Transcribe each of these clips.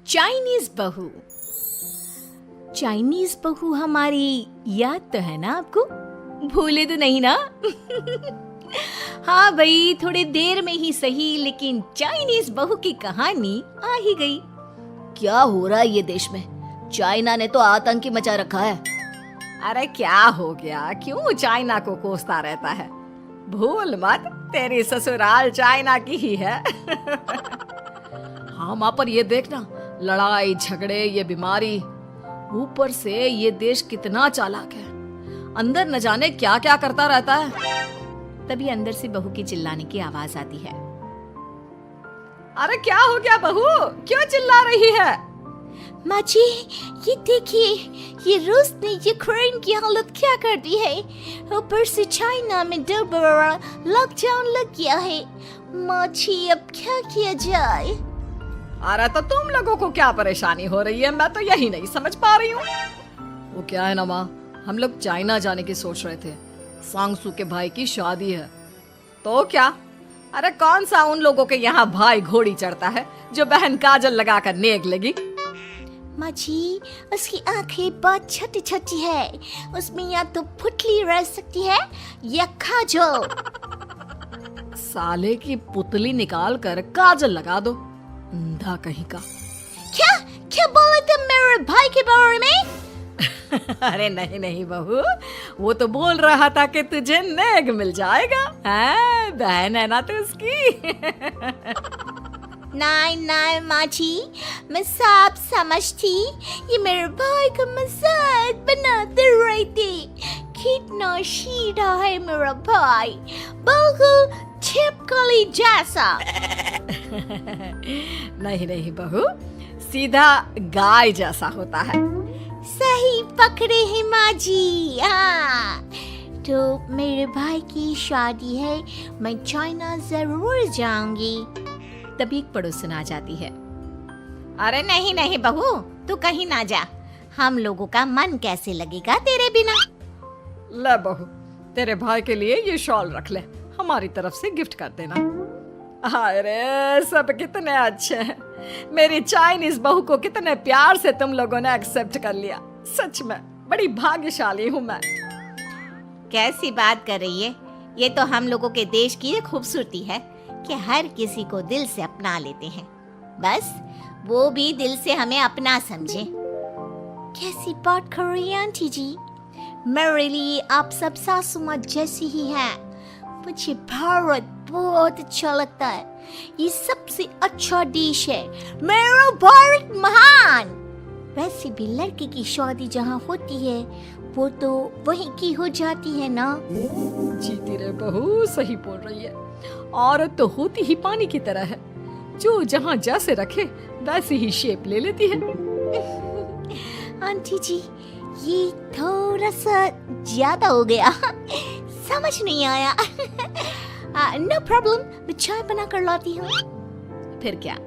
Chinese बहू। Chinese बहू हमारी याद तो है ना आपको? भूले तो नहीं ना? हाँ भाई, थोड़ी देर में ही सही, लेकिन चाइनीज बहू की कहानी आ ही गई। क्या हो रहा है ये देश में? चाइना ने तो आतंक ही मचा रखा है। अरे क्या हो गया? क्यों चाइना को कोसता रहता है? भूल मत, तेरी ससुराल चाइना की ही है। हाँ माँ, पर ये देखना, लड़ाई झगड़े, ये बीमारी, ऊपर से ये देश कितना चालाक है, अंदर न जाने क्या क्या करता रहता है। तभी अंदर से बहू की चिल्लाने की आवाज आती है। अरे क्या हो गया बहू, क्यों चिल्ला रही है? माँ जी, ये देखिए, ये रूस ने यूक्रेन की हालत क्या कर दी है। ऊपर से चाइना में दोबारा लॉकडाउन लग गया है। माँ जी, अब क्या किया जाए? अरे तो तुम लोगों को क्या परेशानी हो रही है, मैं तो यही नहीं समझ पा रही हूँ। वो क्या है ना माँ, हम लोग चाइना जाने की सोच रहे थे, सांगसू के भाई की शादी है। तो क्या? अरे कौन सा उन लोगों के यहाँ भाई घोड़ी चढ़ता है जो बहन काजल लगाकर नेक लगी? माँ जी, उसकी आंखें बहुत छोटी छोटी है, उसमें या तो पुतली रह सकती है या काजल। साले की पुतली निकाल कर काजल लगा दो, अंधा कहीं का। क्या क्या बोले तुम मेरे भाई के बारे में? अरे नहीं नहीं बहू, वो तो बोल रहा था कि तुझे नेग मिल जाएगा। बहन है ना तू उसकी। नहीं नहीं माँ जी, मैं सब समझती, ये मेरे भाई का मजाक बनाते रहते। कितना सीधा है मेरा भाई, बिल्कुल छिपकली जैसा। नहीं नहीं बहू, सीधा गाय जैसा होता है। सही पकड़े हैं माँ जी। हाँ, तो मेरे भाई की शादी है, मैं चाइना जरूर जाऊंगी। तभी एक पड़ोसन आ जाती है। अरे नहीं नहीं बहू, तू कहीं ना जा, हम लोगों का मन कैसे लगेगा तेरे बिना। ले बहू, तेरे भाई के लिए ये शॉल रख ले, हमारी तरफ से गिफ्ट कर देना। अरे सब कितने अच्छे हैं, मेरी चाइनीज बहू को कितने प्यार से तुम लोगों ने एक्सेप्ट कर लिया। सच में बड़ी भाग्यशाली हूँ मैं। कैसी बात कर रही है? ये तो हम लोगों के देश की खूबसूरती है कि हर किसी को दिल से अपना लेते हैं, बस वो भी दिल से हमें अपना समझे। कैसी बात कर रही है आंटी जी? मेरे लिए आप सब सासू माँ जैसी ही हैं। मुझे भारत बहुत अच्छा लगता है, ये सबसे अच्छा देश है, मेरा भारत महान। वैसे भी लड़के की शादी जहाँ होती है वो तो वहीं की हो जाती है ना। जीती रे बहू, सही बोल रही है। औरत तो होती ही पानी की तरह है, जो जहाँ जैसे रखे वैसी ही शेप ले लेती है। आंटी जी, ये थोड़ा सा ज्यादा हो गया, समझ नहीं आया। नो प्रॉब्लम, मैं चाय बना कर लाती हूँ। फिर क्या,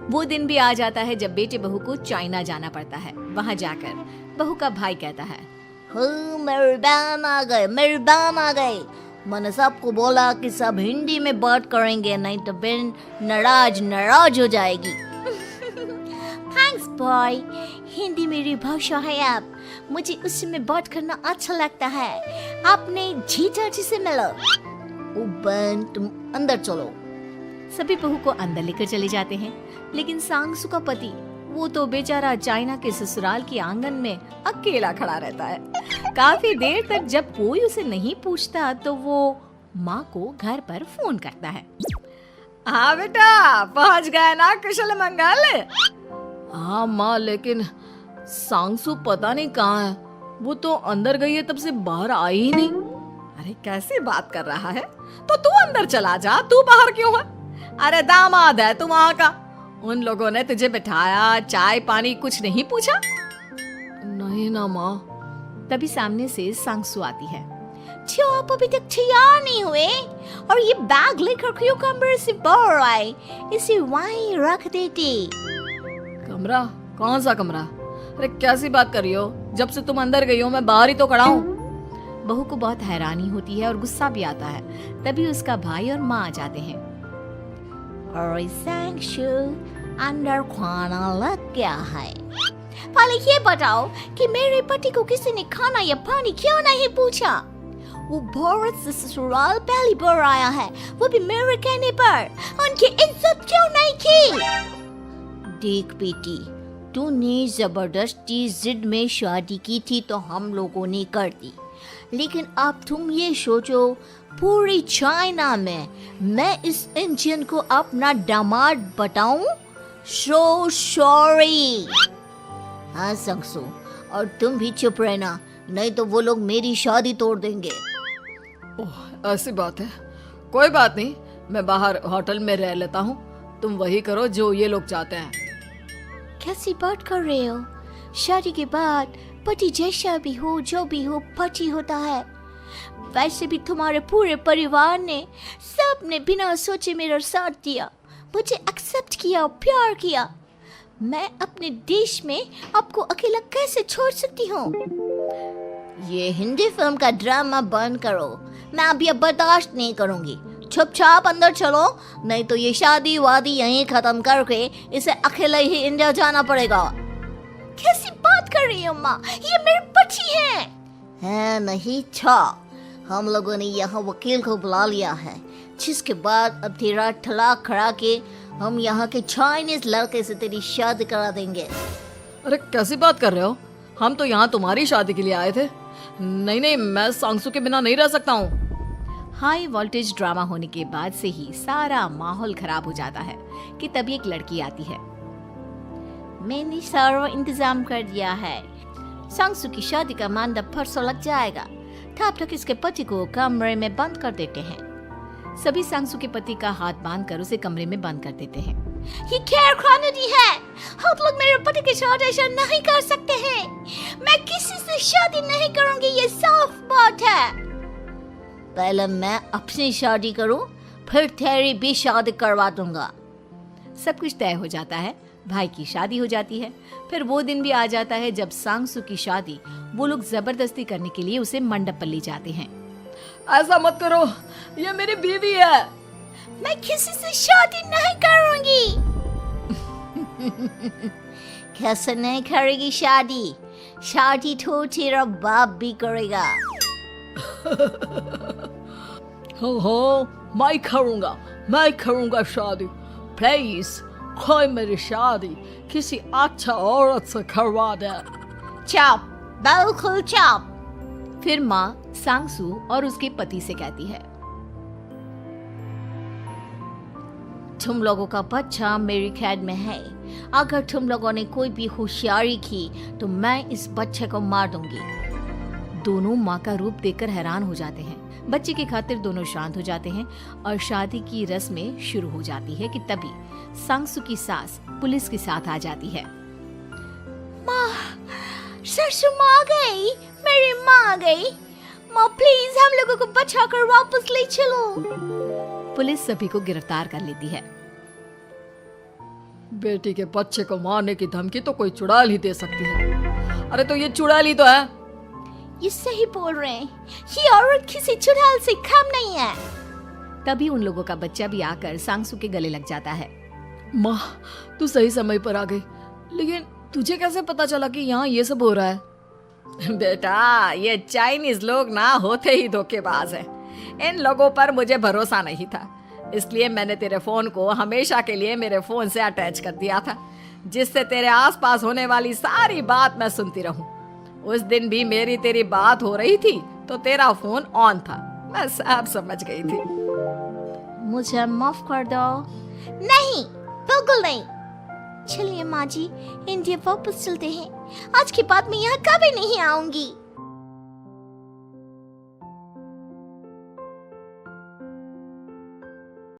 वो दिन भी आ जाता है जब बेटे बहू को चाइना जाना पड़ता है। वहाँ जाकर बहू का भाई कहता है, मेरे बाम आ गए, मेरे बाम आ गए। मैंने सबको बोला कि सब हिंदी में बात करेंगे, नहीं तो बहन नाराज हो जाएगी। थैंक्स बॉय, हिंदी मेरी भाषा है, आप मुझे उसमें बात करना अच्छा लगता है। आपने जीजा जी से मिलो। ओ बहन, तुम अंदर चलो। सभी बहू को अंदर लेकर चले जाते हैं, लेकिन सांगसू का पति, वो तो बेचारा चाइना के ससुराल के आंगन में अकेला खड़ा रहता है। काफी देर तक जब कोई उसे नहीं पूछता तो वो माँ को घर पर फोन करता है। हाँ बेटा, पहुँच गए ना कुशल मंगल? हाँ माँ, लेकिन सांगसू पता नहीं कहाँ है, वो तो अंदर गई है, तब से बाहर आई ही नहीं। अरे कैसी बात कर रहा है? तो तू अंदर चला जा, तू बाहर क्यों है? अरे दामाद है तू वहाँ का, उन लोगों ने तुझे बिठाया, चाय पानी कुछ नहीं पूछा? नहीं ना माँ। तभी सामने से सांगसू आती है। क्यों आप अभी तक तैयार नहीं हुए? और ये बैग लेकर क्यों कमरे से बाहर आए? इसे वहीं रख देते। कमरा? कौन सा कमरा? अरे कैसी बात कर रही हो? जब से तुम अंदर गई हो मैं बाहर ही तो खड़ा हूँ। बहू को बहुत हैरानी होती है और गुस्सा भी आता है। तभी उसका भाई और माँ आ जाते हैं। अरे सांगसू, अंदर खाना लग गया है। पहले ये बताओ कि मेरे पति को किसी ने खाना या पानी क्यों नहीं पूछा? वो भारत से ससुराल पहली बार आया है, वो भी मेरे कहने पर। उनकी इज्जत क्यों नहीं की? देख बेटी, तूने जबरदस्ती जिद में शादी की थी तो हम लोगों ने कर दी, लेकिन अब तुम ये सोचो, पूरी चाइना में मैं इस इंडियन को अपना दामाद बताऊं? So sorry. हाँ संगसू, और तुम भी चुप रहना, नहीं तो वो लोग मेरी शादी तोड़ देंगे। ओह, ऐसी बात है। कोई बात नहीं, मैं बाहर होटल में रह लेता हूँ, तुम वही करो जो ये लोग चाहते हैं। कैसी बात कर रहे हो? शादी के बाद पति जैसा भी हो, जो भी हो, पति होता है। वैसे भी तुम्हारे पूरे परिवार ने, सबने बिना सोचे मेरा साथ दिया, मुझे एक्सेप्ट किया, प्यार किया। मैं अपने देश में आपको अकेला कैसे छोड़ सकती हूँ? ये हिंदी फिल्म का ड्रामा बंद करो, मैं अभी अब बर्दाश्त नहीं करूँगी। चुपचाप अंदर चलो, नहीं तो ये शादी वादी यहीं खत्म करके इसे अकेले ही इंडिया जाना पड़ेगा। कैसी बात कर रही हो माँ? ये मेरे पति हैं। नहीं था, हम लोगों ने यहाँ वकील को बुला लिया है, जिसके बाद अब तेरा तलाक करा के हम यहाँ के चाइनीज लड़के से तेरी शादी करा देंगे। अरे कैसी बात कर रहे हो? हम तो यहाँ तुम्हारी शादी के लिए आए थे। नहीं नहीं, मैं सांगसू के बिना नहीं रह सकता हूँ। हाई वोल्टेज ड्रामा होने के बाद से ही सारा माहौल खराब हो जाता है कि तभी एक लड़की आती है। मैंने सारा इंतजाम कर दिया है, सांगसू की शादी का मंडप परसों लग जाएगा। तब तक इसके पति को कमरे में बंद कर देते हैं। सभी सांगसू के पति का हाथ बांधकर उसे कमरे में बंद कर देते हैं। ये क्या कानूनी है? आप लोग मेरे पति के साथ ऐसा नहीं कर सकते हैं। मैं किसी से शादी नहीं करूंगी, ये साफ बात है। पहले मैं अपनी शादी करूं, फिर तेरी भी शादी करवा दूंगा। सब कुछ तय हो जाता है, भाई की शादी हो जाती है। फिर वो दिन भी आ जाता है जब सांगसू की शादी वो लोग जबरदस्ती करने के लिए उसे मंडप पर ले जाते हैं। ऐसा मत करो, ये मेरी बीवी है। मैं किसी से शादी नहीं करूंगी। कैसे नहीं करेगी शादी? शादी तो तेरा बाप भी करेगा। हो, मैं करूंगा शादी। प्लीज कोई मेरी शादी किसी अच्छा औरत से करवा दे। चुप, बिल्कुल चुप। फिर माँ सांगसू और उसके पति से कहती है, तुम लोगों का बच्चा मेरी कैद में है। अगर तुम लोगों ने कोई भी होशियारी की तो मैं इस बच्चे को मार दूंगी। दोनों माँ का रूप देखकर हैरान हो जाते हैं। बच्चे की खातिर दोनों शांत हो जाते हैं और शादी की रस्में शुरू हो जाती है कि तभी सांगसू की सास पुलिस के साथ आ जाती है। माँ, सरसू माँ आ गई, मेरी माँ आ गई। माँ प्लीज हम लोगों को बचाकर वापस ले चलो। पुलिस सभी को गिरफ्तार कर लेती है। बेटी के बच्चे को मारने की धमकी तो कोई चुड़ैल ही दे सकती है। अरे तो ये चुड़ैल ही तो है। ये सही बोल रहे हैं, ये औरत किसी चुड़ैल से कम नहीं है। तभी उन लोगों का बच्चा भी आकर सांगसू के गले लग जाता है। माँ, तू सही समय पर आ गई, लेकिन तुझे कैसे पता चला कि यहाँ ये सब हो रहा है? बेटा, ये चाइनीज लोग ना होते ही धोखेबाज हैं। इन लोगों पर मुझे भरोसा नहीं था, इसलिए मैंने तेरे फोन को हमेशा के लिए मेरे फोन से अटैच कर दिया था, जिससे तेरे आसपास होने वाली सारी बात मैं सुनती रहूं। उस दिन भी मेरी तेरी बात हो रही थी तो तेरा फोन ऑन था, मैं सब समझ गई थी। मुझे माफ कर दो। नहीं, बिल्कुल नहीं। चलिए माँ जी, इंडिया वापस चलते हैं। आज के बाद मैं यहाँ कभी नहीं आऊंगी।